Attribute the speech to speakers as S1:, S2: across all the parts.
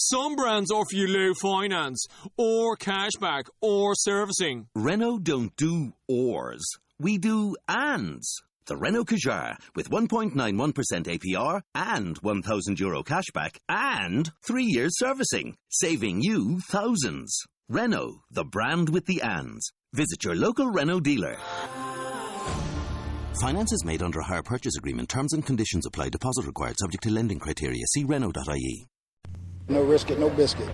S1: Some brands offer you low finance, or cashback, or servicing.
S2: Renault don't do ors. We do ands. The Renault Kadjar with 1.91% APR and €1,000 cashback and 3 years servicing, saving you thousands. Renault, the brand with the ands. Visit your local Renault dealer. Finance is made under a hire purchase agreement. Terms and conditions apply. Deposit required. Subject to lending criteria. See Renault.ie.
S3: No risk it, no biscuit.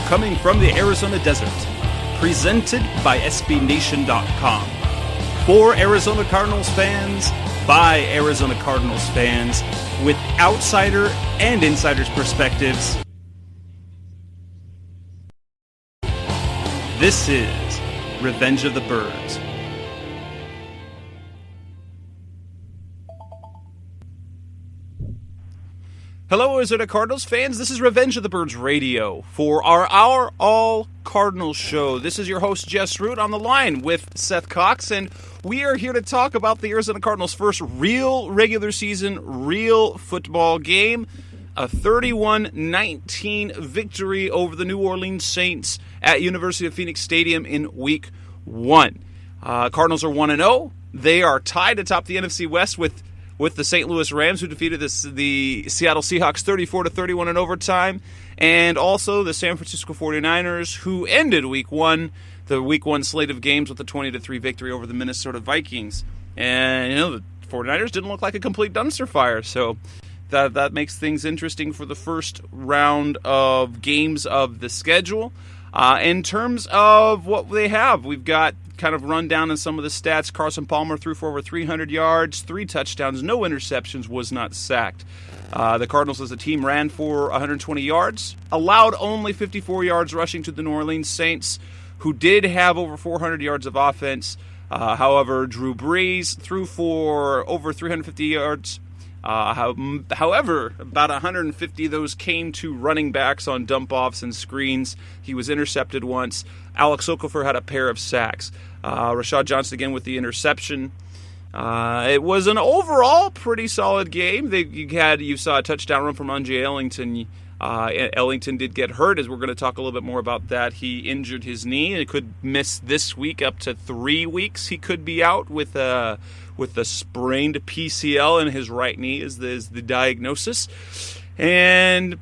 S4: Coming from the Arizona desert, presented by SBNation.com. For Arizona Cardinals fans, by Arizona Cardinals fans, with outsider and insider's perspectives. This is Revenge of the Birds. Hello, Arizona Cardinals fans. This is Revenge of the Birds Radio for our All-Cardinals show. This is your host, Jess on the line with Seth Cox, and we are here to talk about the Arizona Cardinals' first real regular season, real football game. A 31-19 victory over the New Orleans Saints at University of Phoenix Stadium in Week 1. Cardinals are 1-0. They are tied atop the NFC West with the St. Louis Rams, who defeated the Seattle Seahawks 34-31 in overtime, and also the San Francisco 49ers, who ended Week 1, the Week 1 slate of games, with a 20-3 victory over the Minnesota Vikings. And, the 49ers didn't look like a complete dumpster fire, so that makes things interesting for the first round of games of the schedule. In terms of what they have, we've got kind of run down on some of the stats. Carson Palmer threw for over 300 yards, 3 touchdowns, no interceptions, was not sacked. The Cardinals as a team ran for 120 yards, allowed only 54 yards rushing to the New Orleans Saints, who did have over 400 yards of offense. However, Drew Brees threw for over 350 yards. However, about 150 of those came to running backs on dump-offs and screens. He was intercepted once. Alex Okafor had a pair of sacks. Rashad Johnson again with the interception. It was an overall pretty solid game. You saw a touchdown run from Andre Ellington. Ellington did get hurt, as we're going to talk a little bit more about that. He injured his knee. It could miss this week up to 3 weeks. He could be out with a sprained PCL in his right knee is the diagnosis. And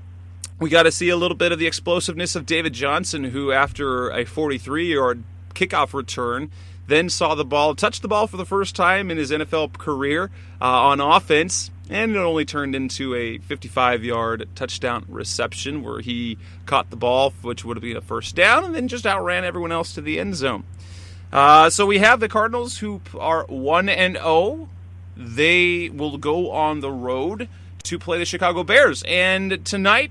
S4: we got to see a little bit of the explosiveness of David Johnson, who after a 43-yard kickoff return then touched the ball for the first time in his NFL career on offense, and it only turned into a 55-yard touchdown reception where he caught the ball, which would have been a first down, and then just outran everyone else to the end zone. So we have the Cardinals, who are 1-0. They will go on the road to play the Chicago Bears. And today,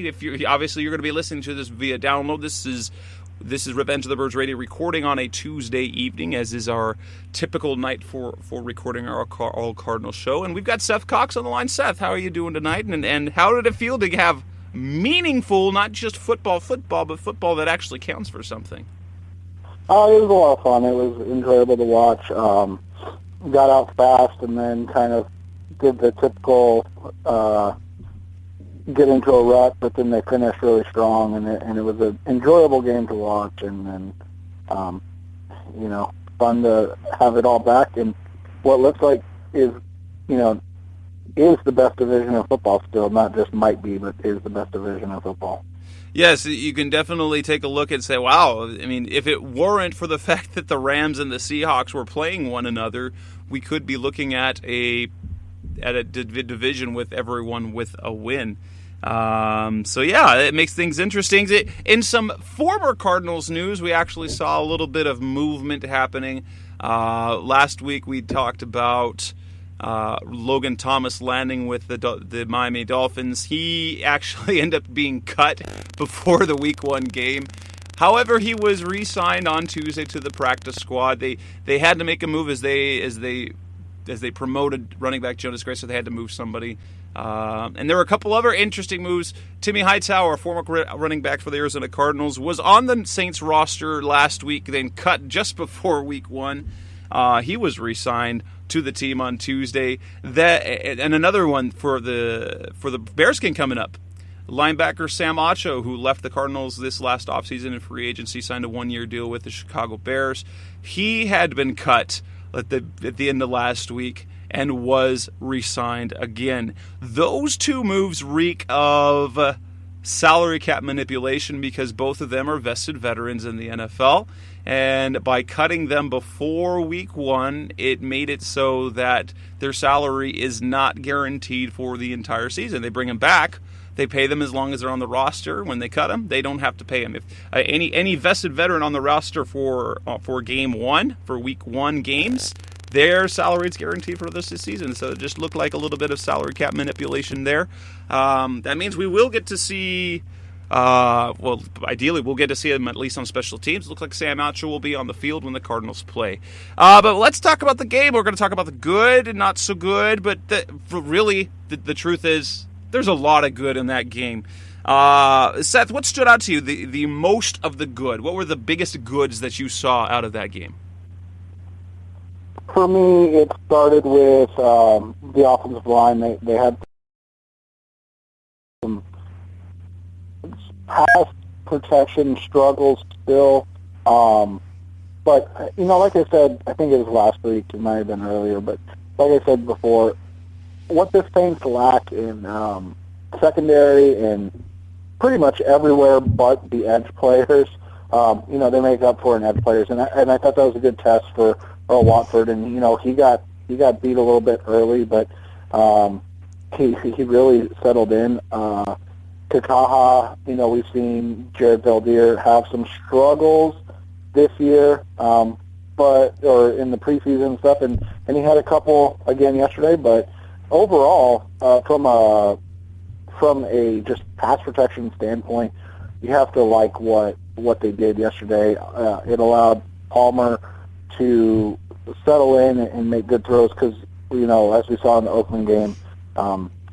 S4: if you're going to be listening to this via download, this is Revenge of the Birds Radio, recording on a Tuesday evening, as is our typical night for recording our All Cardinals show. And we've got Seth Cox on the line. Seth, how are you doing tonight? And how did it feel to have meaningful, not just football, but football that actually counts for something?
S3: It was a lot of fun. It was enjoyable to watch. Got out fast and then kind of did the typical get into a rut, but then they finished really strong, and it was an enjoyable game to watch, and then fun to have it all back in what looks like is the best division of football still, not just might be, but is the best division of football.
S4: Yes, you can definitely take a look and say, wow, I mean, if it weren't for the fact that the Rams and the Seahawks were playing one another, we could be looking at a division with everyone with a win. So yeah, it makes things interesting. In some former Cardinals news, we actually saw a little bit of movement happening. Last week we talked about Logan Thomas landing with the Miami Dolphins. He actually ended up being cut before the Week 1 game. However, he was re-signed on Tuesday to the practice squad. They had to make a move as they promoted running back Jonas Gray, so they had to move somebody. And there were a couple other interesting moves. Timmy Hightower, former running back for the Arizona Cardinals, was on the Saints roster last week, then cut just before Week 1. He was re-signed to the team on Tuesday. And another one for the Bearskin coming up. Linebacker Sam Acho, who left the Cardinals this last offseason in free agency, signed a 1-year deal with the Chicago Bears. He had been cut at the end of last week and was re-signed again. Those two moves reek of salary cap manipulation because both of them are vested veterans in the NFL. And by cutting them before Week 1, it made it so that their salary is not guaranteed for the entire season. They bring them back. They pay them as long as they're on the roster. When they cut them, they don't have to pay them. If any vested veteran on the roster for Game 1, for Week 1 games, their salary is guaranteed for this season. So it just looked like a little bit of salary cap manipulation there. That means we will get to see, ideally we'll get to see him at least on special teams. It looks like Sam Acho will be on the field when the Cardinals play. But let's talk about the game. We're going to talk about the good and not so good. But the truth is there's a lot of good in that game. Seth, what stood out to you, the most of the good? What were the biggest goods that you saw out of that game?
S3: For me, it started with the offensive line. They had some pass protection struggles still. But, like I said, I think it was last week. It might have been earlier. But like I said before, what this Saints lack in secondary and pretty much everywhere but the edge players, they make up for in edge players. And I thought that was a good test for Earl Watford, and he got beat a little bit early, but he really settled in. Kakaha, we've seen Jared Veldier have some struggles this year, or in the preseason and stuff, and he had a couple again yesterday. But overall, from a just pass protection standpoint, you have to like what they did yesterday. It allowed Palmer to settle in and make good throws because, as we saw in the Oakland game,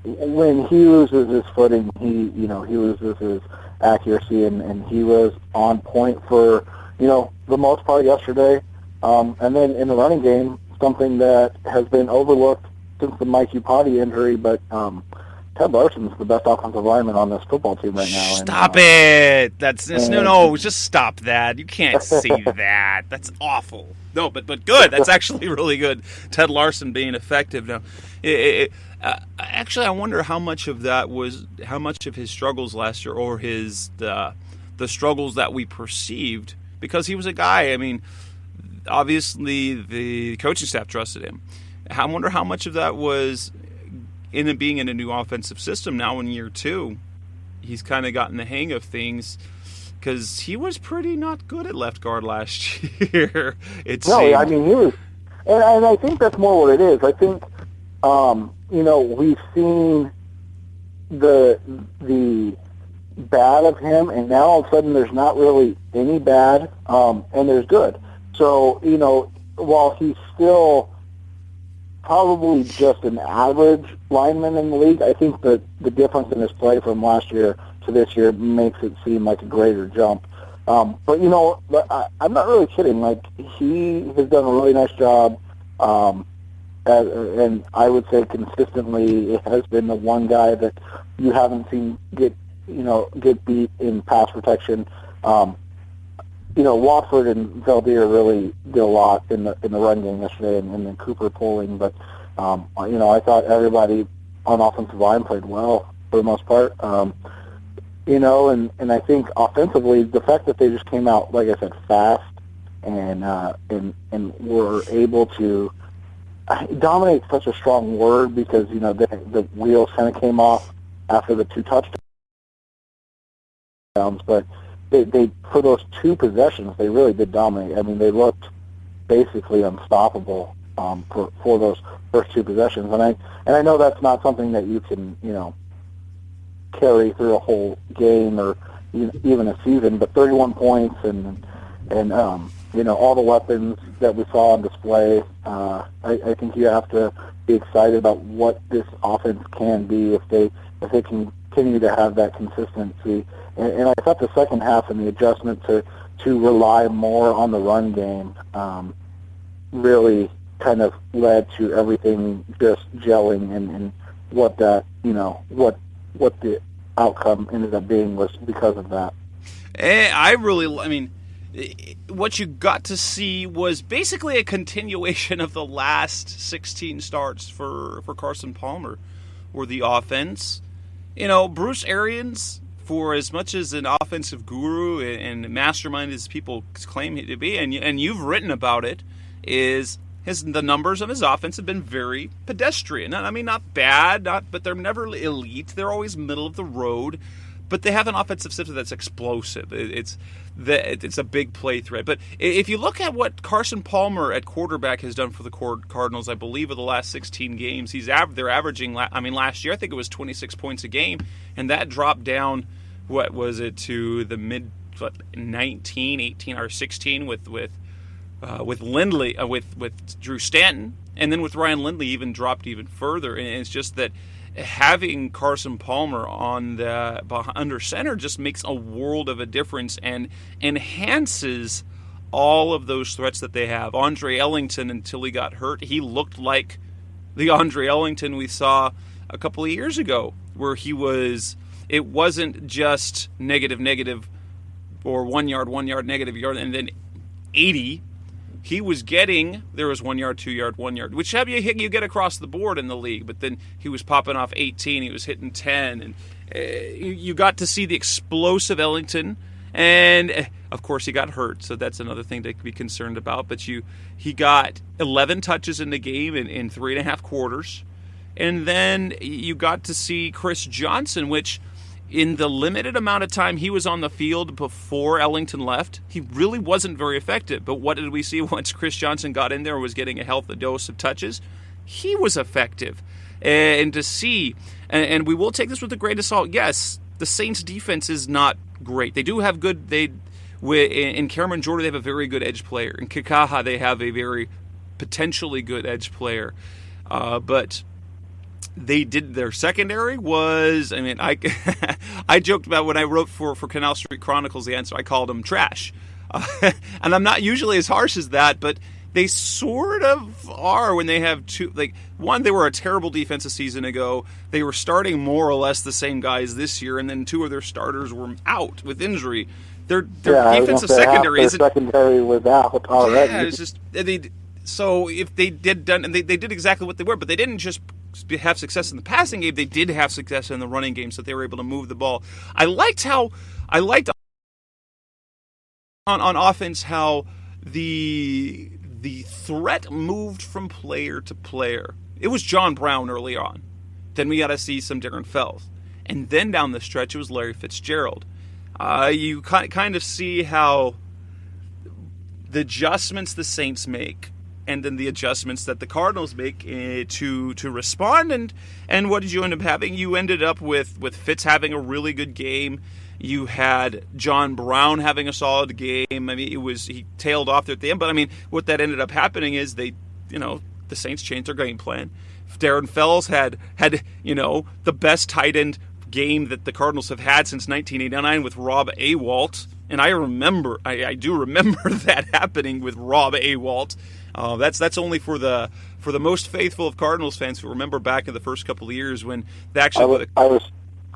S3: when he loses his footing, he loses his accuracy, and he was on point for, the most part yesterday. And then in the running game, something that has been overlooked since the Mike Upati injury, but Ted Larson's the best offensive lineman on this football team right now.
S4: Stop it! No, just stop that. You can't say that. That's awful. No, but good. That's actually really good. Ted Larson being effective now. Actually, I wonder how much of his struggles last year, or the struggles that we perceived, because he was a guy. I mean, obviously the coaching staff trusted him. I wonder how much of that was in it being in a new offensive system now in year 2. He's kind of gotten the hang of things, because he was pretty not good at left guard last year. He was, and I think that's more what it is. I think, we've seen the bad of him, and now all of a sudden there's not really any bad, and there's good. So, while he's still probably just an average lineman in the league, I think that the difference in his play from last year to this year makes it seem like a greater jump. But I'm not really kidding. Like, he has done a really nice job, and I would say consistently it has been the one guy that you haven't seen get beat in pass protection. Watford and Veldier really did a lot in the run game yesterday, and then Cooper pulling. But I thought everybody on offensive line played well for the most part. And I think offensively, the fact that they just came out, like I said, fast and were able to dominate, such a strong word, because the wheels kind of came off after the 2 touchdowns, but they for those 2 possessions, they really did dominate. I mean, they looked basically unstoppable for those first 2 possessions, and I know that's not something that you can carry through a whole game or even a season, but 31 points and
S3: all the weapons that we saw on display. I think you have to be excited about what this offense can be if they can continue to have that consistency. And I thought the second half and the adjustment to rely more on the run game really kind of led to everything just gelling, and what that what the outcome ended up being was because of that.
S4: What you got to see was basically a continuation of the last 16 starts for Carson Palmer, where the offense, Bruce Arians, for as much as an offensive guru and mastermind as people claim him to be, and you've written about it, the numbers of his offense have been very pedestrian. Not bad, but they're never elite. They're always middle of the road. But they have an offensive system that's explosive. It's a big play threat. But if you look at what Carson Palmer at quarterback has done for the Cardinals, I believe of the last 16 games, they're averaging. Last year I think it was 26 points a game, and that dropped down. What was it to the mid 19, 18, or 16 with Lindley, with Drew Stanton, and then with Ryan Lindley even dropped even further. And it's just that having Carson Palmer under center just makes a world of a difference and enhances all of those threats that they have. Andre Ellington, until he got hurt, he looked like the Andre Ellington we saw a couple of years ago, where it wasn't just negative, or 1 yard, negative yard, and then 80. There was 1 yard, 2 yard, 1 yard, which you get across the board in the league, but then he was popping off 18, he was hitting 10, and you got to see the explosive Ellington, and of course he got hurt, so that's another thing to be concerned about, but he got 11 touches in the game in 3.5 quarters, and then you got to see Chris Johnson, which in the limited amount of time he was on the field before Ellington left, he really wasn't very effective. But what did we see once Chris Johnson got in there and was getting a healthy dose of touches? He was effective. And to see, and we will take this with a grain of salt, yes, the Saints' defense is not great. They do have in Cameron Jordan, they have a very good edge player. In Kikaha, they have a very potentially good edge player. But their secondary was, I joked about when I wrote for Canal Street Chronicles the answer, I called them trash. And I'm not usually as harsh as that, but they sort of are when they have two, one, they were a terrible defense a season ago. They were starting more or less the same guys this year, and then two of their starters were out with injury. Their defensive secondary
S3: secondary was out already.
S4: Yeah, it's just, so if they did and they did exactly what they were, but they didn't just have success in the passing game, they did have success in the running game, so they were able to move the ball. I liked on offense how the threat moved from player to player. It was John Brown early on. Then we got to see some Darren Fells. And then down the stretch, it was Larry Fitzgerald. You kind of see how the adjustments the Saints make, and then the adjustments that the Cardinals make to respond. And what did you end up having? You ended up with Fitz having a really good game. You had John Brown having a solid game. He tailed off there at the end. But, what that ended up happening is the Saints changed their game plan. Darren Fells had the best tight end game that the Cardinals have had since 1989 with Rob Awalt. And I do remember that happening with Rob Awalt. That's only for the most faithful of Cardinals fans who remember back in the first couple of years when they actually.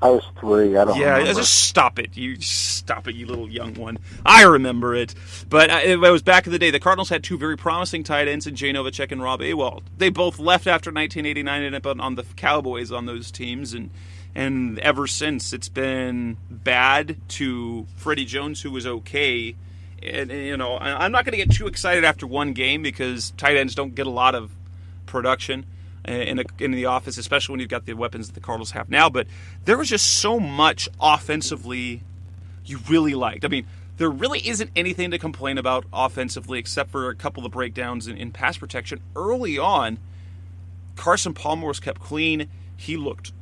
S3: I was 3. I don't. Yeah, remember.
S4: Just stop it, you little young one. I remember it, but it was back in the day. The Cardinals had two very promising tight ends in Jay Novacek and Rob Awalt. They both left after 1989 and ended up on the Cowboys on those teams, and ever since it's been bad to Freddie Jones, who was okay. And I'm not going to get too excited after one game because tight ends don't get a lot of production in the office, especially when you've got the weapons that the Cardinals have now. But there was just so much offensively you really liked. There really isn't anything to complain about offensively except for a couple of breakdowns in pass protection. Early on, Carson Palmer was kept clean. He looked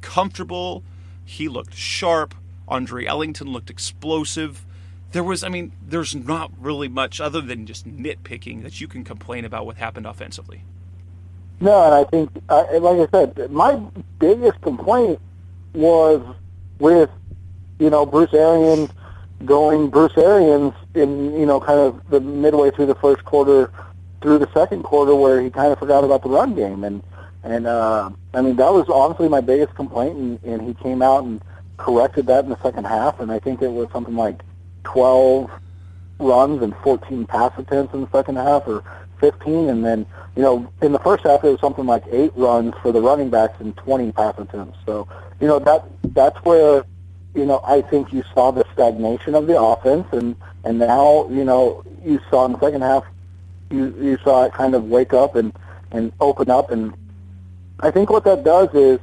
S4: comfortable. He looked sharp. Andre Ellington looked explosive. there's not really much other than just nitpicking that you can complain about what happened offensively.
S3: No, and I think, like I said, my biggest complaint was with, Bruce Arians going Bruce Arians in, kind of the midway through the first quarter, through the second quarter, where he kind of forgot about the run game. And that was honestly my biggest complaint, and he came out and corrected that in the second half, and I think it was something like 12 runs and 14 pass attempts in the second half, or 15, and then, in the first half it was something like 8 runs for the running backs and 20 pass attempts. So, that's where, I think you saw the stagnation of the offense, and now, you saw in the second half, you saw it kind of wake up and open up, and I think what that does is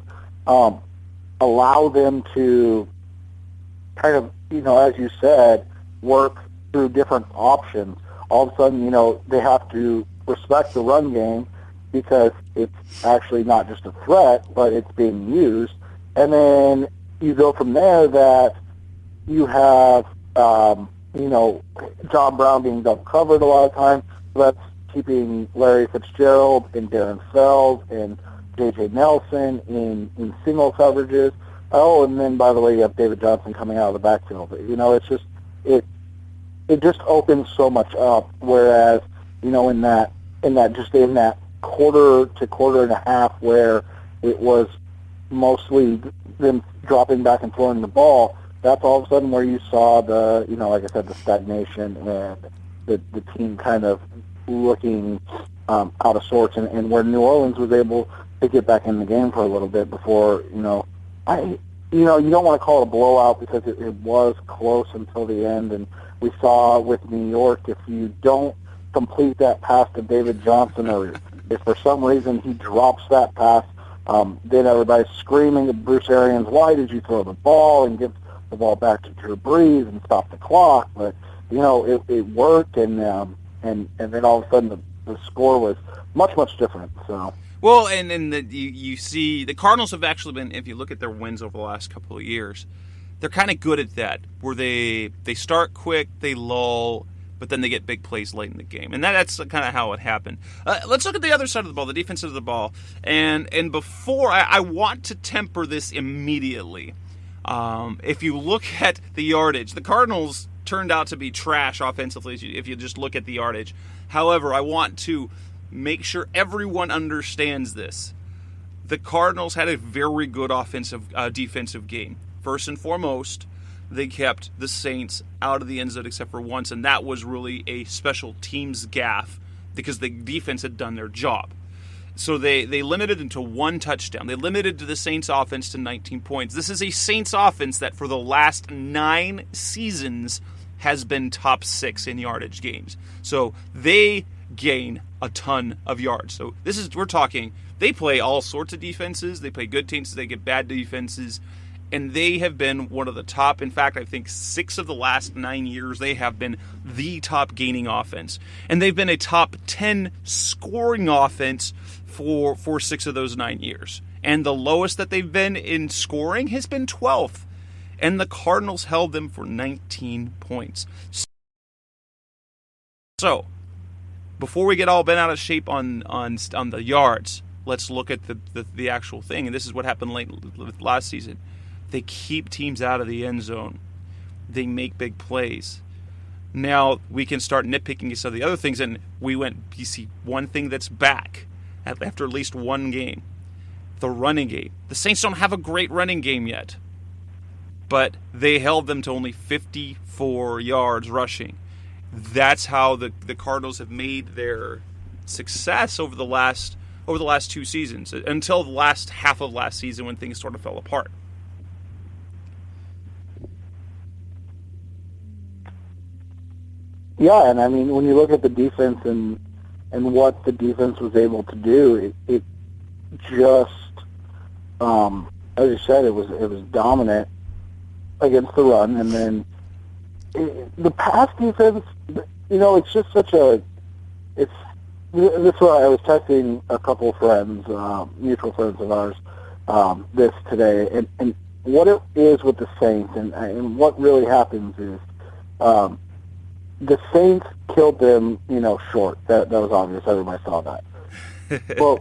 S3: allow them to kind of, as you said, work through different options. All of a sudden, they have to respect the run game because it's actually not just a threat, but it's being used. And then you go from there that you have, John Brown being double covered a lot of times. So that's keeping Larry Fitzgerald and Darren Fells and J.J. Nelson in single coverages. Oh, and then, by the way, you have David Johnson coming out of the backfield. It's just, it just opens so much up, whereas, in that quarter to quarter and a half where it was mostly them dropping back and throwing the ball, that's all of a sudden where you saw the, like I said, the stagnation and the team kind of looking out of sorts, and where New Orleans was able to get back in the game for a little bit before, you don't want to call it a blowout because it was close until the end, and we saw with New York, if you don't complete that pass to David Johnson, or if for some reason he drops that pass, then everybody's screaming at Bruce Arians, why did you throw the ball, and give the ball back to Drew Brees and stop the clock? But, it worked, and then all of a sudden the score was much, much different. So.
S4: Well, and you see the Cardinals have actually been, if you look at their wins over the last couple of years, they're kind of good at that, where they start quick, they lull, but then they get big plays late in the game. And that's kind of how it happened. Let's look at the other side of the ball, the defense of the ball. And before, I want to temper this immediately. If you look at the yardage, the Cardinals turned out to be trash offensively if you just look at the yardage. However, I want to make sure everyone understands this. The Cardinals had a very good defensive game. First and foremost, they kept the Saints out of the end zone except for once, and that was really a special teams gaffe because the defense had done their job. So they limited into one touchdown. They limited the Saints offense to 19 points. This is a Saints offense that for the last 9 seasons has been top 6 in yardage games. So they gain a ton of yards. So we're talking, they play all sorts of defenses. They play good teams, they get bad defenses. And they have been one of the top, in fact, I think 6 of the last 9 years, they have been the top gaining offense. And they've been a top 10 scoring offense for 6 of those 9 years. And the lowest that they've been in scoring has been 12th. And the Cardinals held them for 19 points. So, before we get all bent out of shape on the yards, let's look at the actual thing. And this is what happened last season. They keep teams out of the end zone. They make big plays. Now we can start nitpicking some of the other things, and you see one thing that's back after at least one game. The running game. The Saints don't have a great running game yet, but they held them to only 54 yards rushing. That's how the Cardinals have made their success over the last 2 seasons, until the last half of last season when things sort of fell apart.
S3: Yeah, and I mean, when you look at the defense and what the defense was able to do, it just, as you said, it was dominant against the run, and then the pass defense, it's just such a, this is what I was texting a couple of friends, mutual friends of ours, this today, and what it is with the Saints, and what really happens is, The Saints killed them, short. That was obvious. Everybody saw that. Well,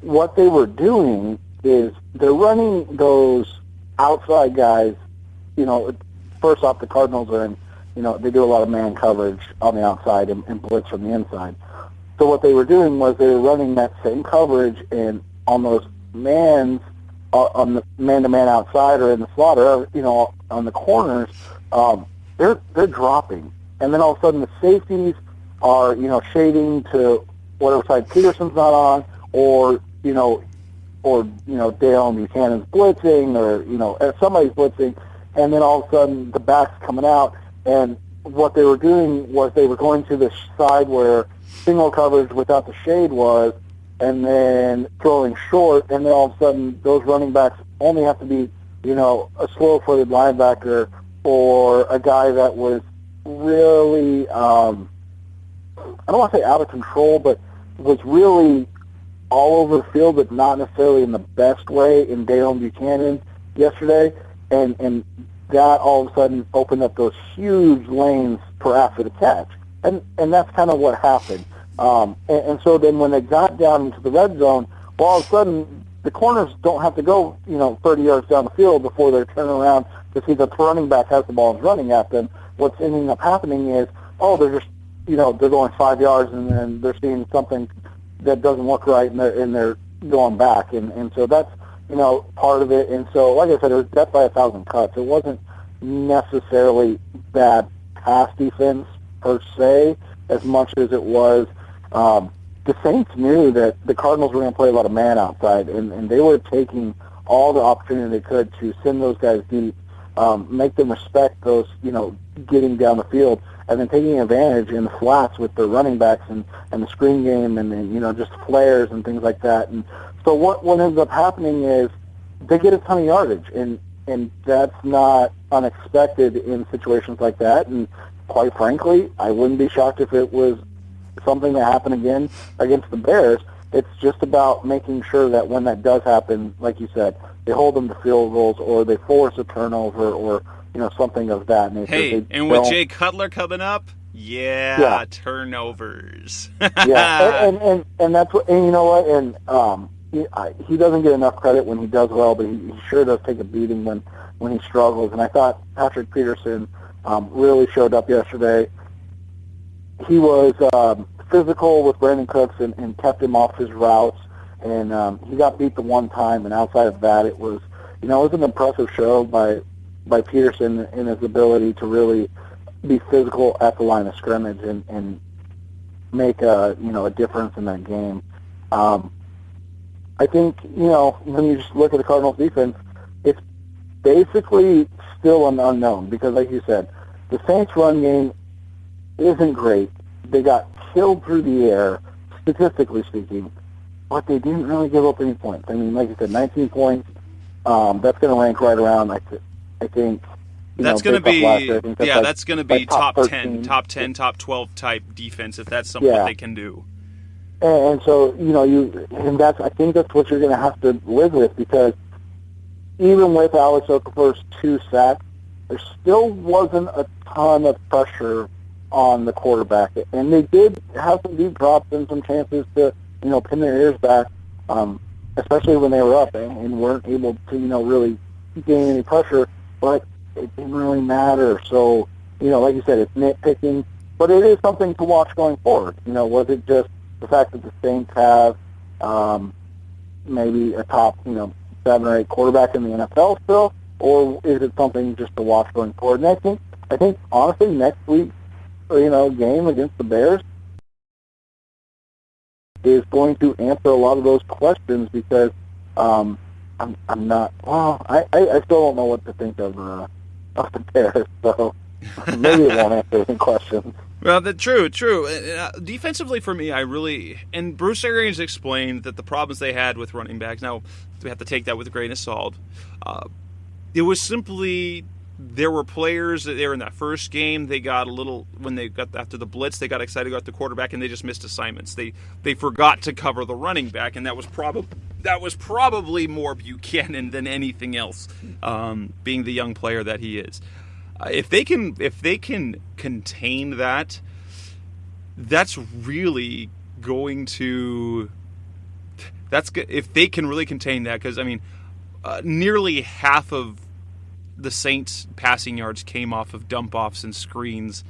S3: what they were doing is they're running those outside guys. First off, the Cardinals are in. They do a lot of man coverage on the outside and blitz from the inside. So what they were doing was they were running that same coverage, and on those mans, on the man-to-man outside or in the slot, or on the corners, they're dropping, and then all of a sudden the safeties are shading to whatever side Peterson's not on, or Dale Buchanan's blitzing, or somebody's blitzing, and then all of a sudden the back's coming out, and what they were doing was they were going to the side where single coverage without the shade was, and then throwing short, and then all of a sudden those running backs only have to be, a slow-footed linebacker or a guy that was really, I don't want to say out of control, but was really all over the field, but not necessarily in the best way in Dale Buchanan yesterday, and that all of a sudden opened up those huge lanes for after the catch. And that's kind of what happened. And so then when they got down into the red zone, well, all of a sudden the corners don't have to go, 30 yards down the field before they're turning around to see that the running back has the ball and is running at them. What's ending up happening is, they're just, they're going 5 yards and then they're seeing something that doesn't look right and they're going back. And so that's, part of it. And so, like I said, it was death by 1,000 cuts. It wasn't necessarily bad pass defense per se, as much as it was the Saints knew that the Cardinals were going to play a lot of man outside, and they were taking all the opportunity they could to send those guys deep, make them respect those, getting down the field, and then taking advantage in the flats with the running backs and the screen game and then, just flares and things like that. And so what ends up happening is they get a ton of yardage, and that's not unexpected in situations like that. And quite frankly, I wouldn't be shocked if it was something that happened again against the Bears. It's just about making sure that when that does happen, like you said, they hold them to field goals or they force a turnover or something of that nature.
S4: Hey, and with Jay Cutler coming up, yeah. Turnovers.
S3: Yeah, and that's what, and you know what, and he doesn't get enough credit when he does well, but he sure does take a beating when he struggles. And I thought Patrick Peterson really showed up yesterday. He was physical with Brandon Cooks and kept him off his routes, and he got beat the one time, and outside of that, it was an impressive show by Peterson in his ability to really be physical at the line of scrimmage and make a difference in that game. I think when you just look at the Cardinals defense, it's basically still an unknown because, like you said, the Saints run game isn't great. They got killed through the air, statistically speaking, but they didn't really give up any points. I mean, like you said, 19 points. That's going to rank right around, I think.
S4: That's going to be, that's going to be top
S3: 13.
S4: 10, top 12 type defense if that's something that they can do.
S3: And so, I think that's what you're going to have to live with because even with Alex Okafor's 2 sacks, there still wasn't a ton of pressure on the quarterback. And they did have some deep drops and some chances to, pin their ears back, especially when they were up and weren't able to, really gain any pressure. But it didn't really matter. So, like you said, it's nitpicking. But it is something to watch going forward. Was it just the fact that the Saints have maybe a top, 7 or 8 quarterback in the NFL still, or is it something just to watch going forward? And I think honestly, next week's game against the Bears is going to answer a lot of those questions because I'm not. Well, I still don't know what to think of the Bears, so maybe it won't answer any questions.
S4: Well, true. Defensively for me, and Bruce Arians explained that the problems they had with running backs, now we have to take that with a grain of salt, it was simply there were players that they were in that first game, they got a little, when they got after the blitz, they got excited about the quarterback and they just missed assignments. They forgot to cover the running back, and that was probably more Buchanan than anything else, being the young player that he is. If they can contain that, that's really going to. That's good if they can really contain that, because I mean, nearly half of the Saints' passing yards came off of dump offs and screens.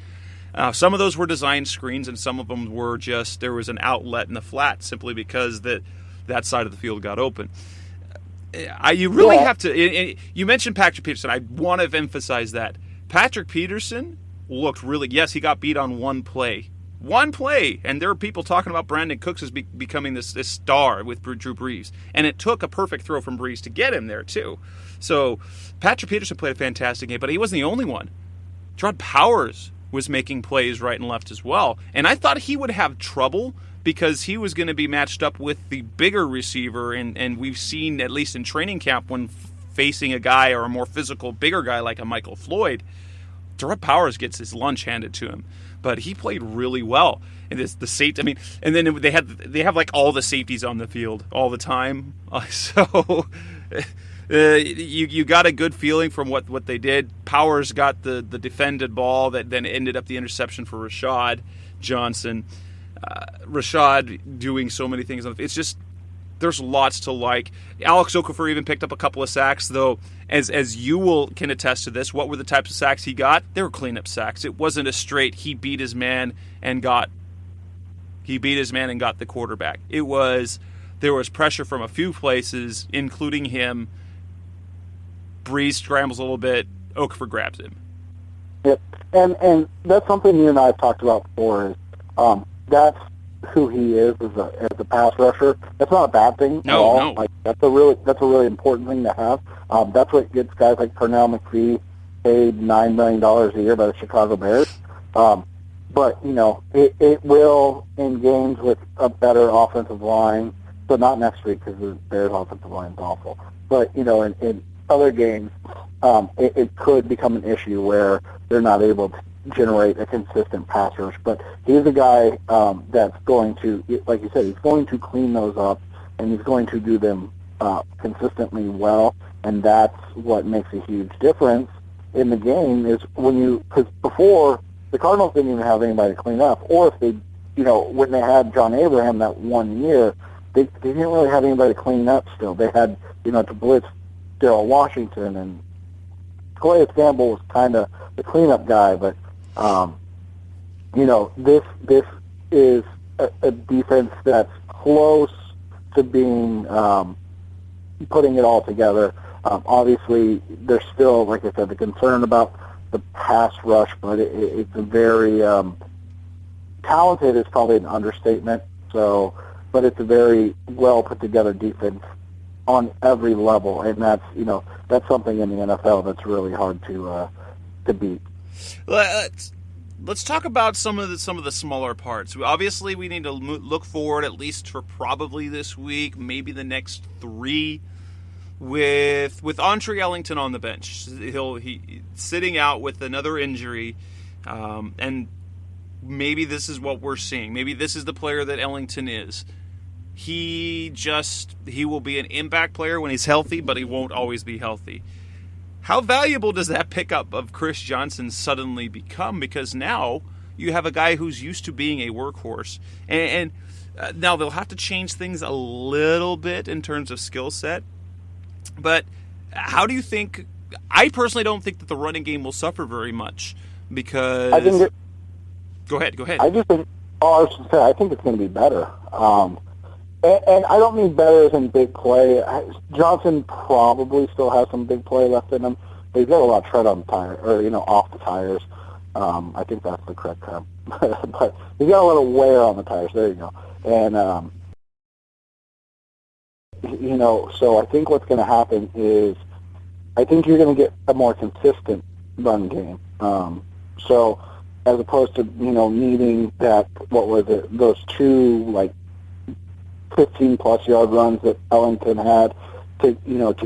S4: Some of those were designed screens, and some of them were just there was an outlet in the flat simply because that side of the field got open. You really have to. You mentioned Patrick Peterson. I want to emphasize that Patrick Peterson looked really. Yes, he got beat on one play. One play, and there are people talking about Brandon Cooks as becoming this star with Drew Brees, and it took a perfect throw from Brees to get him there too. So Patrick Peterson played a fantastic game, but he wasn't the only one. Gerard Powers was making plays right and left as well, and I thought he would have trouble because he was going to be matched up with the bigger receiver, and we've seen, at least in training camp, when facing a guy or a more physical, bigger guy like a Michael Floyd, Gerard Powers gets his lunch handed to him. But he played really well. And the safety, I mean, and then they have like all the safeties on the field all the time. So you got a good feeling from what they did. Powers got the defended ball that then ended up the interception for Rashad Johnson. Rashad doing so many things. It's just there's lots to like. Alex Okafor even picked up a couple of sacks, though. As you can attest to this, what were the types of sacks he got? They were cleanup sacks. It wasn't a straight he beat his man and got the quarterback. There was pressure from a few places, including him. Breeze scrambles a little bit. Okafor grabs him.
S3: Yep, and that's something you and I have talked about before. Is that's who he is as a pass rusher. That's not a bad thing at all.
S4: No.
S3: Like that's a really important thing to have. That's what gets guys like Pernell McPhee paid $9 million a year by the Chicago Bears. But it will in games with a better offensive line. So not next week because the Bears' offensive line is awful. But in other games, it could become an issue where they're not able to generate a consistent pass rush. But he's a guy that's going to, like you said, he's going to clean those up, and he's going to do them consistently well, and that's what makes a huge difference in the game is because before, the Cardinals didn't even have anybody to clean up, or if they, when they had John Abraham that 1 year, they didn't really have anybody to clean up still. They had, to blitz Darrell Washington, and Calais Campbell was kind of the cleanup guy, but this is a defense that's close to being putting it all together. Obviously, there's still, like I said, the concern about the pass rush, but it's a very talented is probably an understatement. So, but it's a very well put together defense on every level, and that's something in the NFL that's really hard to beat.
S4: Let's talk about some of the smaller parts. Obviously, we need to look forward at least for probably this week, maybe the next 3, with Andre Ellington on the bench. He sitting out with another injury, and maybe this is what we're seeing. Maybe this is the player that Ellington is. He will be an impact player when he's healthy, but he won't always be healthy. How valuable does that pickup of Chris Johnson suddenly become? Because now you have a guy who's used to being a workhorse. And now they'll have to change things a little bit in terms of skill set. But how do you think... I personally don't think that the running game will suffer very much because... Go ahead.
S3: I just think... I think it's going to be better. And I don't mean better as in big play. Johnson probably still has some big play left in him, but he's got a lot of tread on the tire, or off the tires. I think that's the correct term. But he's got a little wear on the tires. There you go. And so I think what's going to happen is I think you're going to get a more consistent run game. So as opposed to needing that, what was it? Those 2 15-plus yard runs that Ellington had to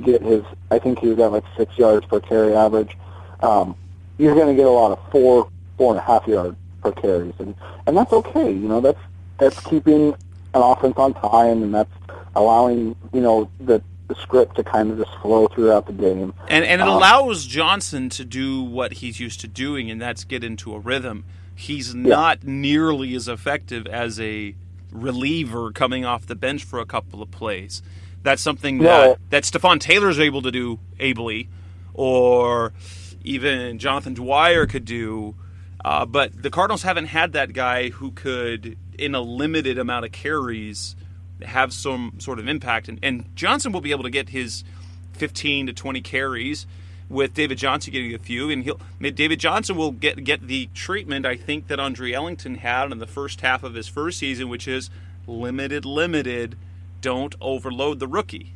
S3: get his, I think he was at 6 yards per carry average. You're going to get a lot of 4.5 yards per carries, and that's okay. That's keeping an offense on time, and that's allowing the the script to kind of just flow throughout the game.
S4: And it allows Johnson to do what he's used to doing, and that's get into a rhythm. He's not nearly as effective as a reliever coming off the bench for a couple of plays. That's something that Stephon Taylor's able to do ably, or even Jonathan Dwyer could do. But the Cardinals haven't had that guy who could, in a limited amount of carries, have some sort of impact. And Johnson will be able to get his 15 to 20 carries with David Johnson getting a few. And David Johnson will get the treatment, I think, that Andre Ellington had in the first half of his first season, which is limited, don't overload the rookie.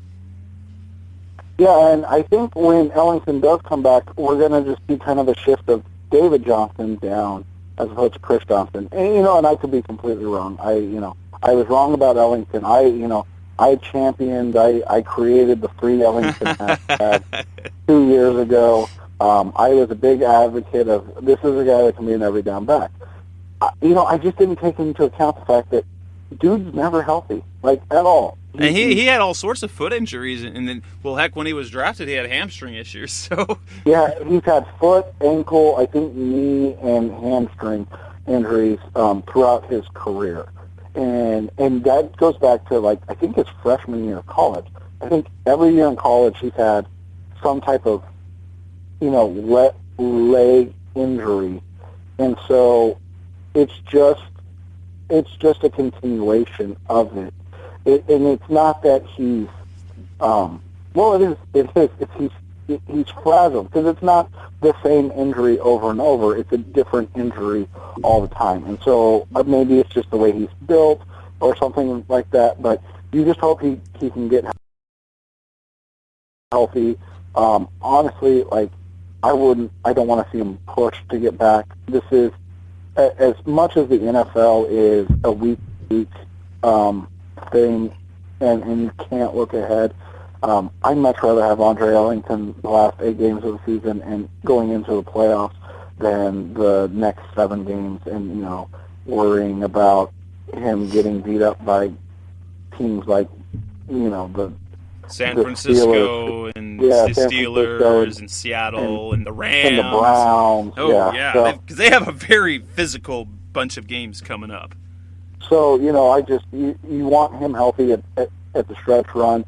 S3: Yeah, and I think when Ellington does come back, we're going to just see kind of a shift of David Johnson down as opposed to Chris Johnson. And, and I could be completely wrong. I was wrong about Ellington. I championed, I created the free Ellington hashtag 2 years ago. I was a big advocate of this is a guy that can be an every down back. I just didn't take into account the fact that dude's never healthy, like at all.
S4: And he had all sorts of foot injuries, and then, well, heck, when he was drafted, he had hamstring issues. So
S3: yeah, he's had foot, ankle, I think knee, and hamstring injuries throughout his career, and that goes back to I think his freshman year of college. I think every year in college he's had some type of leg injury, and so it's just a continuation of it. And it's not that he's, he's fragile, because it's not the same injury over and over. It's a different injury all the time. And so maybe it's just the way he's built or something like that, but you just hope he can get healthy. Honestly, I don't want to see him pushed to get back. This is, as much as the NFL is a week-to-week thing, and you can't look ahead. I'd much rather have Andre Ellington the last 8 games of the season and going into the playoffs than the next 7 games and, worrying about him getting beat up by teams like, the
S4: San Francisco and the Steelers and Seattle and the Rams.
S3: And the Browns.
S4: Oh, yeah. Because they have a very physical bunch of games coming up.
S3: So, you want him healthy at the stretch run,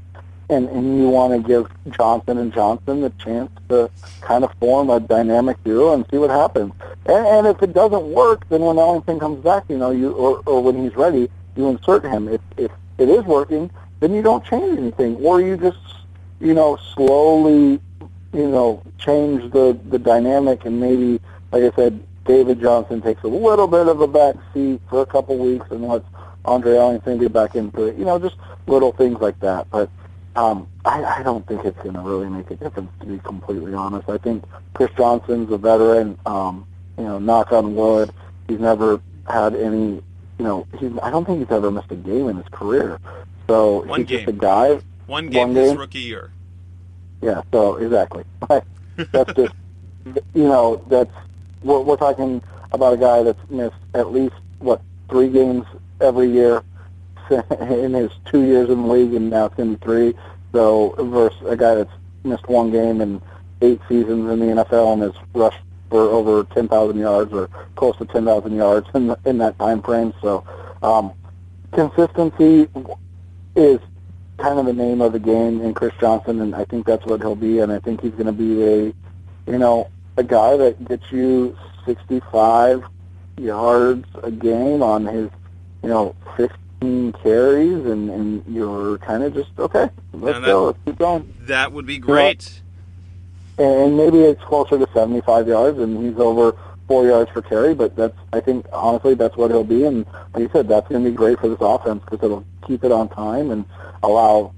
S3: and you want to give Johnson and Johnson the chance to kind of form a dynamic duo and see what happens. And if it doesn't work, then when Ellington comes back, or when he's ready, you insert him. If it is working, then you don't change anything, or you just, slowly, change the dynamic, and maybe, like I said, David Johnson takes a little bit of a back seat for a couple weeks and lets Andre Ellington get back into it. Just little things like that. But I don't think it's going to really make a difference, to be completely honest. I think Chris Johnson's a veteran. Knock on wood, he's never had any, I don't think he's ever missed a game in his career. So he's just a guy.
S4: One game his rookie year.
S3: Yeah, so exactly. That's just, that's... We're talking about a guy that's missed at least, 3 games every year in his 2 years in the league, and now it's going to be 3. So versus a guy that's missed 1 game in 8 seasons in the NFL and has rushed for over 10,000 yards or close to 10,000 yards in that time frame. So consistency is kind of the name of the game in Chris Johnson, and I think that's what he'll be. And I think he's going to be a guy that gets you 65 yards a game on his, 15 carries, and you're kind of just, okay, let's keep going.
S4: That would be great.
S3: And maybe it's closer to 75 yards, and he's over 4 yards per carry, but I think, honestly, that's what he'll be. And like you said, that's going to be great for this offense because it'll keep it on time and allow,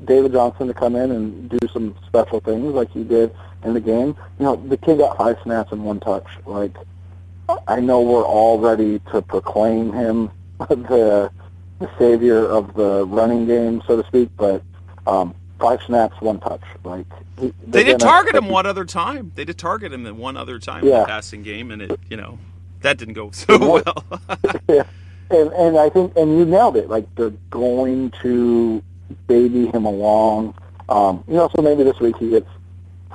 S3: David Johnson to come in and do some special things like he did in the game. The kid got 5 snaps and 1 touch. I know we're all ready to proclaim him the savior of the running game, so to speak, but 5 snaps, 1 touch.
S4: They did target him one other time. They did target him one other time in the passing game, and it, that didn't go so well.
S3: Yeah. And I think, and you nailed it. They're going to baby him along. So maybe this week he gets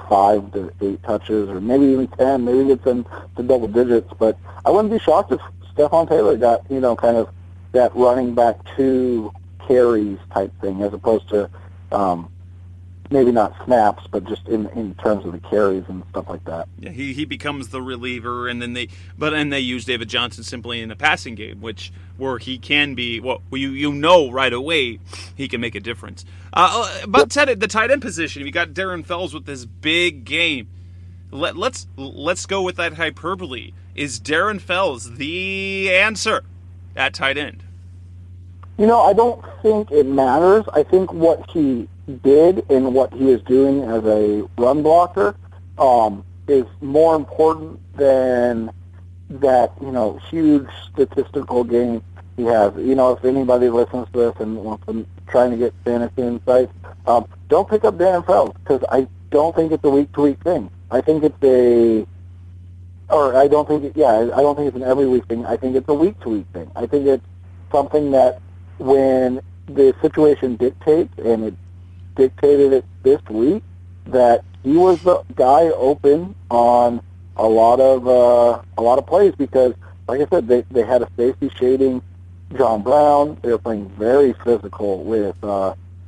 S3: 5 to 8 touches, or maybe even 10. Maybe he gets into double digits. But I wouldn't be shocked if Stephon Taylor got, kind of that running back 2 carries type thing, as opposed to maybe not snaps, but just in terms of the carries and stuff like that.
S4: Yeah, he becomes the reliever, and then they use David Johnson simply in a passing game, where he can be right away he can make a difference. But the tight end position, you got Darren Fells with this big game. Let's go with that hyperbole. Is Darren Fells the answer at tight end?
S3: I don't think it matters. I think what he did and what he is doing as a run blocker is more important than that, huge statistical game he has. If anybody listens to this and wants to trying to get fantasy insights, don't pick up Darren Fells, because I don't think it's a week-to-week thing. I think it's I don't think it's an every week thing. I think it's a week-to-week thing. I think it's something that when the situation dictates, and it dictated it this week, that he was the guy open on a lot of plays, because, like I said, they had a safety shading John Brown. They were playing very physical with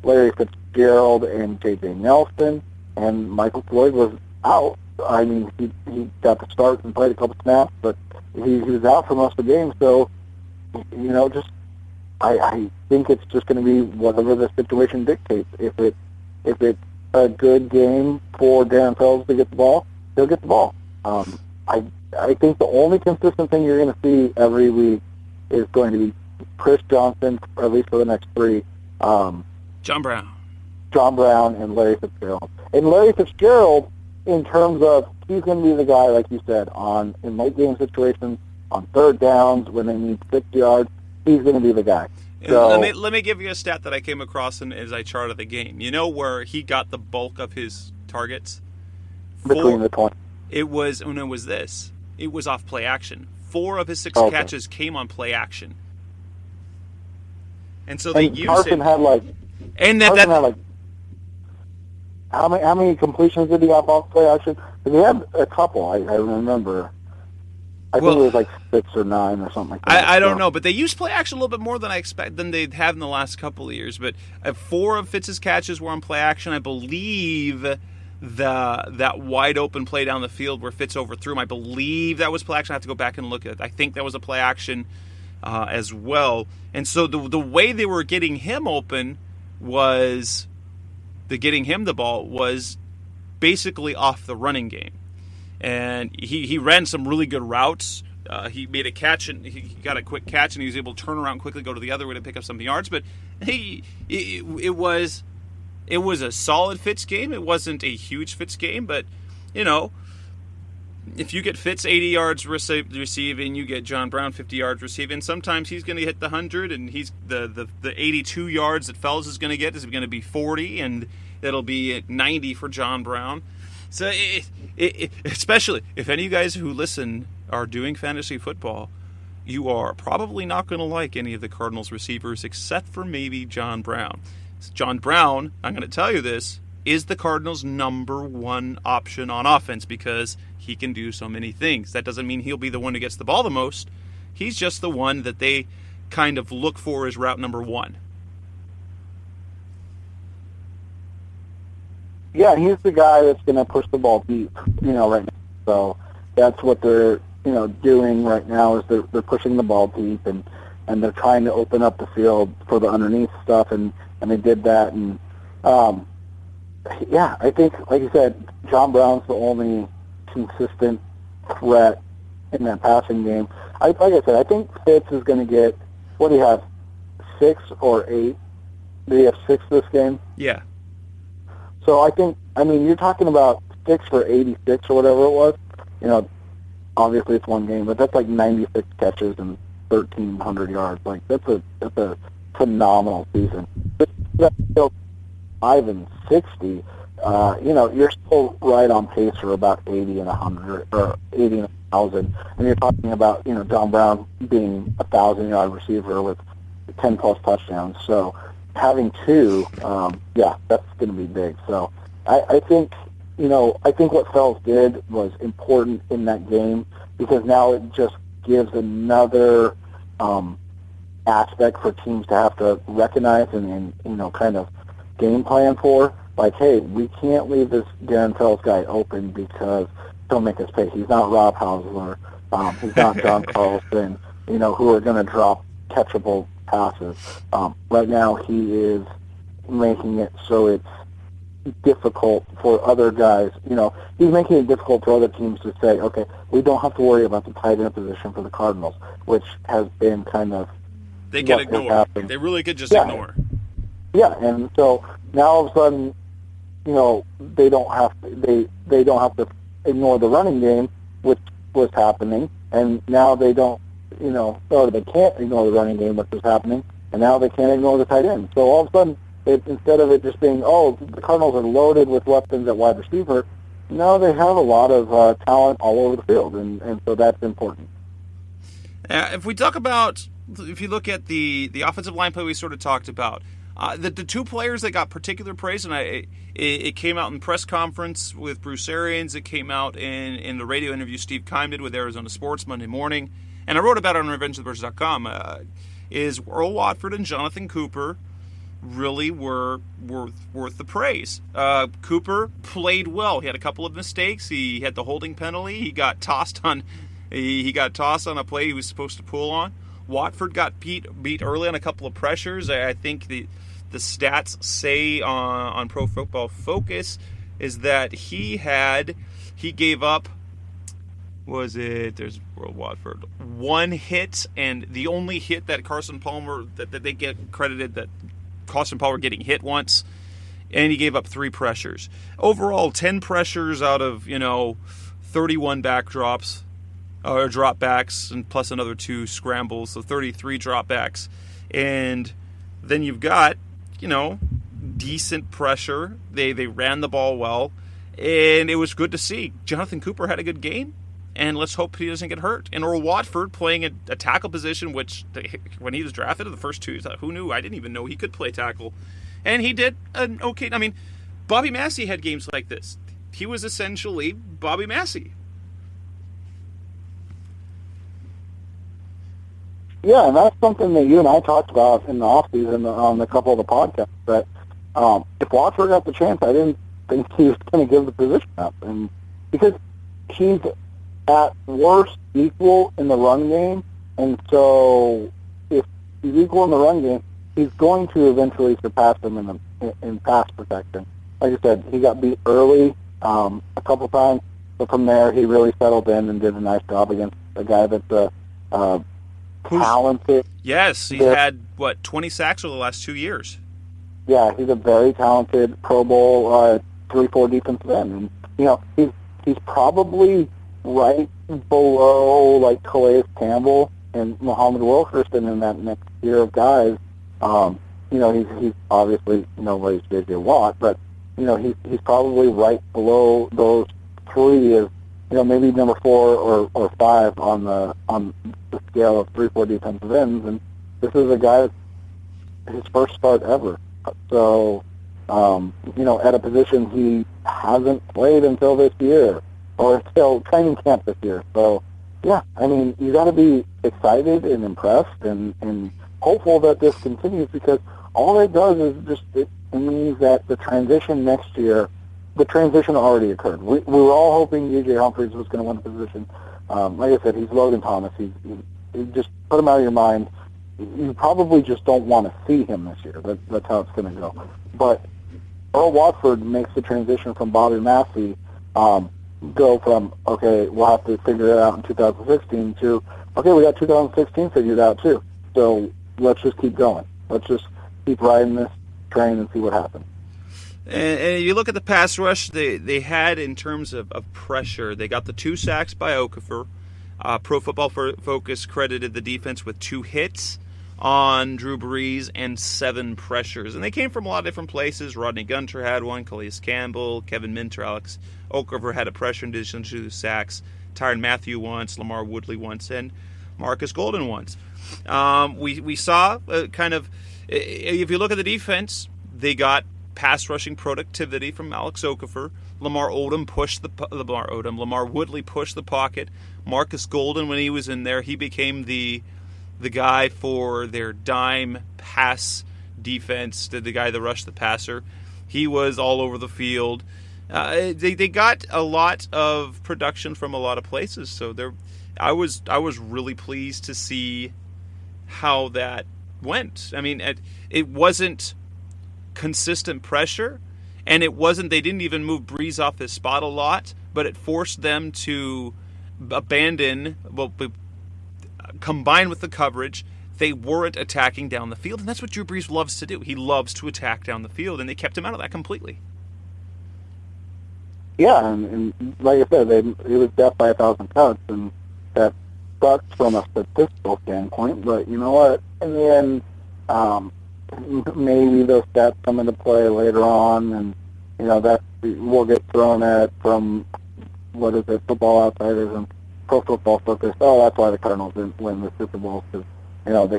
S3: Larry Fitzgerald and J.J. Nelson, and Michael Floyd was out. I mean, he got the start and played a couple snaps, but he was out for most of the game. So, I think it's just going to be whatever the situation dictates. If it's a good game for Darren Fells to get the ball, he'll get the ball. I think the only consistent thing you're going to see every week is going to be Chris Johnson, at least for the next 3.
S4: John
S3: Brown and Larry Fitzgerald. And Larry Fitzgerald, in terms of, he's going to be the guy, like you said, in late game situations, on third downs, when they need 6 yards, he's going to be the guy. So,
S4: let me give you a stat that I came across as I charted the game. You know where he got the bulk of his targets?
S3: Between the 20.
S4: It was off play action. 4 of his 6 catches came on play action. And so they used
S3: Carson
S4: it.
S3: Had like,
S4: and
S3: Carson had like, how many completions did he have off play action? Because he had a couple, I remember. I think it was like 6 or 9 or something like that.
S4: I don't know, but they used play action a little bit more than they'd have in the last couple of years. But 4 of Fitz's catches were on play action. I believe that wide open play down the field where Fitz overthrew him, I believe that was play action. I have to go back and look at it. I think that was a play action as well. And so the way they were getting him open was getting him the ball was basically off the running game. And he ran some really good routes. He made a catch, and he got a quick catch, and he was able to turn around quickly, go to the other way to pick up some yards. But it was a solid Fitz game. It wasn't a huge Fitz game, but if you get Fitz 80 yards receiving, you get John Brown 50 yards receiving. Sometimes he's going to hit the 100, and he's the 82 yards that Fells is going to get is going to be 40, and it'll be 90 for John Brown. So, especially if any of you guys who listen are doing fantasy football, you are probably not going to like any of the Cardinals receivers except for maybe John Brown. John Brown, I'm going to tell you this, is the Cardinals' number 1 option on offense because he can do so many things. That doesn't mean he'll be the one who gets the ball the most. He's just the one that they kind of look for as route number 1.
S3: Yeah, he's the guy that's going to push the ball deep, right now. So that's what they're, doing right now is they're pushing the ball deep and they're trying to open up the field for the underneath stuff, and they did that. And, I think, like you said, John Brown's the only consistent threat in that passing game. Like I said, I think Fitz is going to get, what do you have, 6 or 8? Do you have 6 this game?
S4: Yeah.
S3: So you're talking about 6 for 86 or whatever it was. Obviously it's one game, but that's like 96 catches and 1,300 yards. Like that's a phenomenal season. But that's still 5 and 60. You're still right on pace for about 80 and 100 or 80 and 1,000. And you're talking about John Brown being a 1,000-yard receiver with 10+ touchdowns. So having two, that's going to be big. So I think, I think what Fells did was important in that game because now it just gives another aspect for teams to have to recognize and kind of game plan for. Like, hey, we can't leave this Darren Fells guy open because he'll make us pay. He's not Rob Hausler. He's not John Carlson, who are going to drop catchable passes. Right now he is making it so it's difficult for other guys. He's making it difficult for other teams to say, okay, we don't have to worry about the tight end position for the Cardinals, which has been kind of
S4: they can ignore. They really could just ignore.
S3: Yeah, and so now all of a sudden, they don't have to ignore the running game, which was happening, and now they don't, or they can't ignore the running game, which was happening, and now they can't ignore the tight end. So all of a sudden, instead of it just being, the Cardinals are loaded with weapons at wide receiver, now they have a lot of talent all over the field, and so that's important.
S4: If you look at the offensive line play we sort of talked about, the two players that got particular praise, and it came out in press conference with Bruce Arians, it came out in the radio interview Steve Keim did with Arizona Sports Monday morning, and I wrote about it on RevengeOfTheBirds.com, is Earl Watford and Jonathan Cooper really were worth the praise. Cooper played well. He had a couple of mistakes. He had the holding penalty. He got tossed on a play he was supposed to pull on. Watford got beat early on a couple of pressures. I think the stats say on Pro Football Focus is that he gave up, there's World Watford, one hit, and the only hit that Carson Palmer, that they get credited that Carson Palmer getting hit once, and he gave up 3 pressures. Overall, 10 pressures out of, 31 backdrops, or dropbacks, and plus another 2 scrambles, so 33 dropbacks. And then you've got, decent pressure. They ran the ball well, and it was good to see. Jonathan Cooper had a good game, and let's hope he doesn't get hurt. And Earl Watford playing a tackle position, which when he was drafted in the first 2, who knew? I didn't even know he could play tackle. And he did an okay. I mean, Bobby Massey had games like this. He was essentially Bobby Massey.
S3: Yeah, and that's something that you and I talked about in the offseason on a couple of the podcasts, that if Watford got the chance, I didn't think he was going to give the position up. And because he's at worst equal in the run game, and so if he's equal in the run game, he's going to eventually surpass him in pass protection. Like I said, he got beat early a couple times, but from there he really settled in and did a nice job against a guy that's talented.
S4: Yes, he's had 20 sacks over the last 2 years.
S3: Yeah, he's a very talented Pro Bowl 3-4 defensive end, and he's probably right below like Calais Campbell and Muhammad Wilkerson in that next tier of guys. He's obviously nobody's J.J. Watt, but he's probably right below those 3 as maybe number 4 or 5 on the scale of 3-4 defensive ends, and this is a guy that's his first start ever. So, at a position he hasn't played until this year, or until training camp this year. So, yeah, I mean, you got to be excited and impressed and hopeful that this continues, because all it does is just it means that the transition next year, the transition already occurred. We were all hoping J.J. Humphries was going to win the position. Like I said, he's Logan Thomas. He just put him out of your mind. You probably just don't want to see him this year. That's how it's going to go. But Earl Watford makes the transition from Bobby Massey go from, okay, we'll have to figure it out in 2016 to, okay, we got 2016 figured out too. So let's just keep going. Let's just keep riding this train and see what happens.
S4: And you look at the pass rush they had in terms of pressure. They got the 2 sacks by Okafor. Pro Football Focus credited the defense with 2 hits on Drew Brees and 7 pressures. And they came from a lot of different places. Rodney Gunter had one, Calais Campbell, Kevin Minter, Alex Okafor had a pressure in addition to the sacks. Tyrann Mathieu once, Lamar Woodley once, and Marcus Golden once. We saw kind of if you look at the defense, they got pass rushing productivity from Alex Okafor. Lamar Woodley pushed the pocket. Marcus Golden, when he was in there, he became the guy for their dime pass defense, the guy that rushed the passer. He was all over the field. They got a lot of production from a lot of places, so I was really pleased to see how that went. I mean, it wasn't consistent pressure, and they didn't even move Breeze off his spot a lot, but it forced them to combined with the coverage, they weren't attacking down the field, and that's what Drew Brees loves to do. He loves to attack down the field, and they kept him out of that completely.
S3: Yeah, and like I said, it was death by 1,000 cuts, and that sucks from a statistical standpoint, but you know what? In the end, maybe those stats come into play later on, and that will get thrown at from Football Outsiders and Pro Football Focus. Oh, that's why the Cardinals didn't win the Super Bowl, because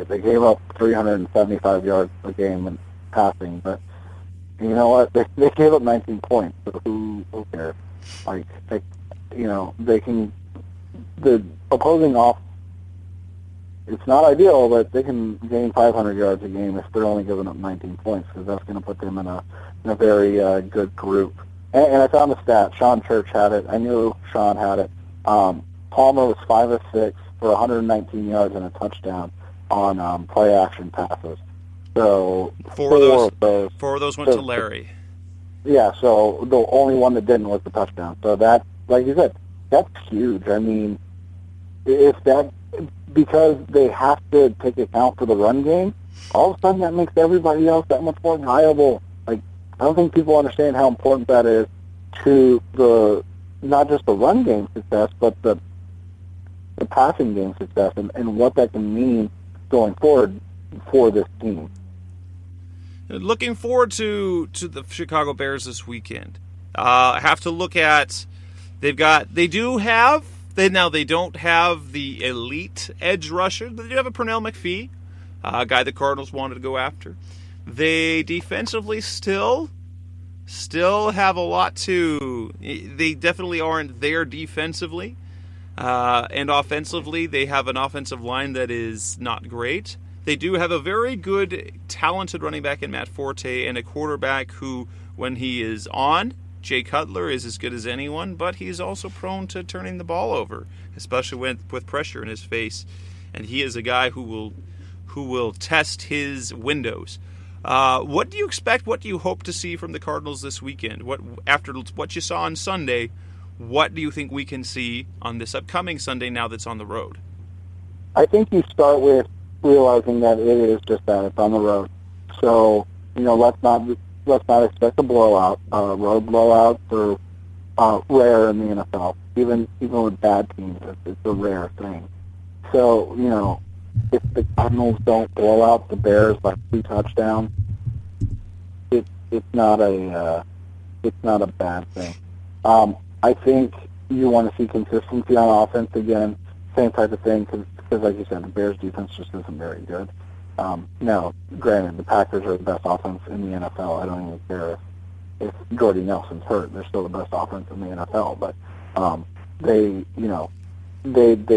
S3: they gave up 375 yards a game in passing, but you know what? They gave up 19 points. So who cares? They can. The opposing off. It's not ideal, but they can gain 500 yards a game if they're only giving up 19 points, because that's going to put them in a very good group. And I found the stat. Sean Church had it. I knew Sean had it. Palmer was 5 of 6 for 119 yards and a touchdown on play action passes. So
S4: four of those went to Larry.
S3: Yeah, so the only one that didn't was the touchdown. So that, like you said, that's huge. I mean, because they have to take account for the run game, all of a sudden that makes everybody else that much more viable. I don't think people understand how important that is to not just the run game success, but the passing game success, and what that can mean going forward for this team.
S4: Looking forward to the Chicago Bears this weekend. Have to look at they don't have the elite edge rusher. They do have a Pernell McPhee, a guy the Cardinals wanted to go after. They defensively still have a lot to. They definitely aren't there defensively, and offensively they have an offensive line that is not great. They do have a very good, talented running back in Matt Forte, and a quarterback who, when he is on, Jay Cutler is as good as anyone, but he's also prone to turning the ball over, especially with pressure in his face. And he is a guy who will test his windows. What do you expect? What do you hope to see from the Cardinals this weekend? After what you saw on Sunday, what do you think we can see on this upcoming Sunday now that's on the road?
S3: I think you start with realizing that it is just that, it's on the road. So, let's not expect a blowout. Road blowouts are rare in the NFL. Even with bad teams, it's a rare thing. So, if the Cardinals don't blow out the Bears by 2 touchdowns, it's not a bad thing. I think you want to see consistency on offense again, same type of thing, because like you said, the Bears' defense just isn't very good. Now, granted, the Packers are the best offense in the NFL. I don't even care if Jordy Nelson's hurt; they're still the best offense in the NFL. But they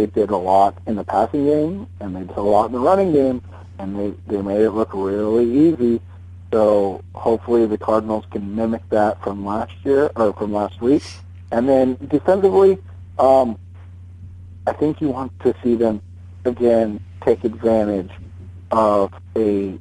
S3: did a lot in the passing game, and they did a lot in the running game, and they made it look really easy. So hopefully the Cardinals can mimic that from last week. And then defensively, I think you want to see them again take advantage of a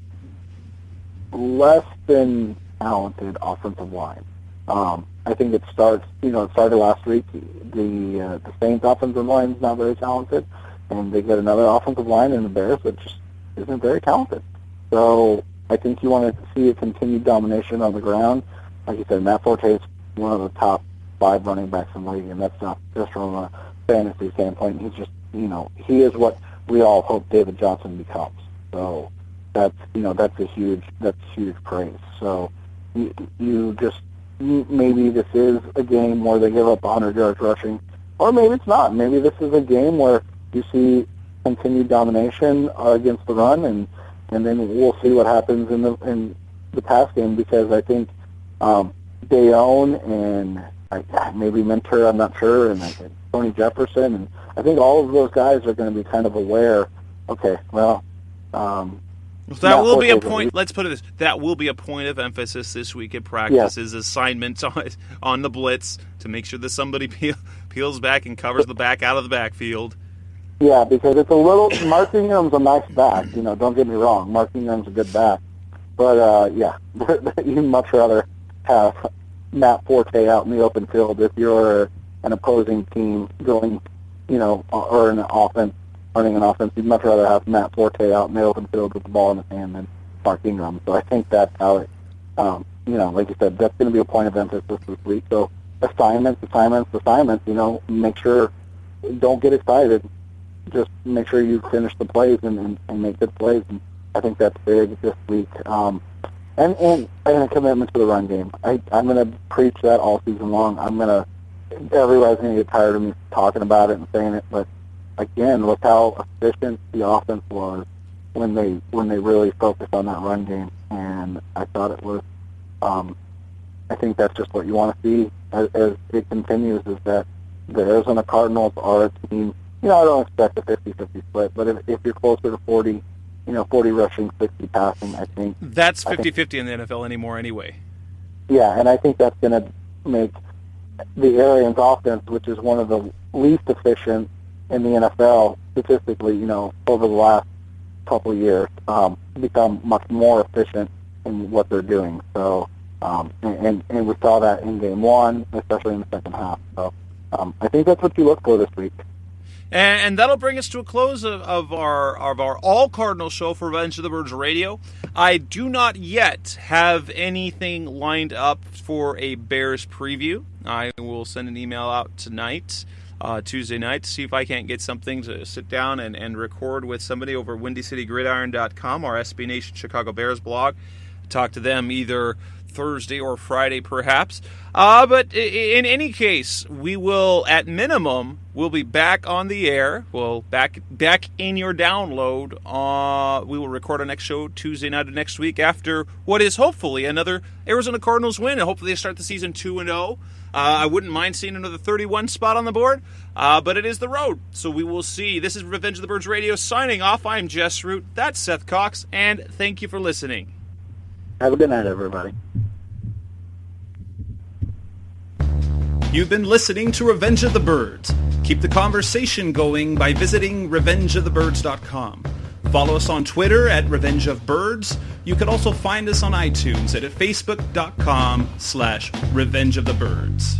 S3: less than talented offensive line. I think it started last week. The Saints offensive line is not very talented, and they get another offensive line in the Bears that just isn't very talented. So I think you want to see a continued domination on the ground. Like you said, Matt Forte is one of the top 5 running backs in the league, and that's not just from a fantasy standpoint. He's just, he is what we all hope David Johnson becomes. So that's a huge praise. So you just, maybe this is a game where they give up 100 yards rushing, or maybe it's not. Maybe this is a game where you see continued domination against the run, and and then we'll see what happens in the pass game, because I think Dayon and maybe Mentor, I'm not sure, and Tony Jefferson, and I think all of those guys are going to be kind of aware. Okay, well.
S4: That will be a point. Let's put it this: that will be a point of emphasis this week at practice. Is assignments on the blitz to make sure that somebody peels back and covers the back out of the backfield.
S3: Yeah, because it's a little. Mark Ingram's a nice back. Don't get me wrong. Mark Ingram's a good back, but you'd much rather have Matt Forte out in the open field if you're an opposing team going, or an offense. Running an offense, you'd much rather have Matt Forte out in the open field with the ball in his hand than Mark Ingram. So I think that's how it, like you said, that's going to be a point of emphasis this week. So assignments, make sure, don't get excited. Just make sure you finish the plays and make good plays. And I think that's big this week. And a commitment to the run game. I'm going to preach that all season long. Everybody's going to get tired of me talking about it and saying it, but again, look how efficient the offense was when they really focused on that run game, and I thought it was. I think that's just what you want to see as it continues. Is that the Arizona Cardinals are a team. I don't expect a 50-50 split, but if you're closer to 40, 40 rushing, 60 passing, I think
S4: that's 50-50 in the NFL anymore, anyway.
S3: Yeah, and I think that's going to make the Arians' offense, which is one of the least efficient in the NFL statistically, over the last couple of years, become much more efficient in what they're doing. So, and we saw that in Game 1, especially in the second half. So, I think that's what you look for this week.
S4: And that'll bring us to a close of our All-Cardinals show for Revenge of the Birds Radio. I do not yet have anything lined up for a Bears preview. I will send an email out tonight. Tuesday night to see if I can't get something to sit down and record with somebody over WindyCityGridiron.com, our SB Nation Chicago Bears blog. Talk to them either Thursday or Friday, perhaps. But in any case, we will, at minimum, we'll be back on the air. We'll back in your download. We will record our next show Tuesday night of next week after what is hopefully another Arizona Cardinals win, and hopefully they start the season 2-0. I wouldn't mind seeing another 31 spot on the board, but it is the road, so we will see. This is Revenge of the Birds Radio signing off. I'm Jess Root. That's Seth Cox, and thank you for listening.
S3: Have a good night, everybody.
S4: You've been listening to Revenge of the Birds. Keep the conversation going by visiting revengeofthebirds.com. Follow us on Twitter at Revenge of Birds. You can also find us on iTunes at facebook.com/Revenge of the Birds.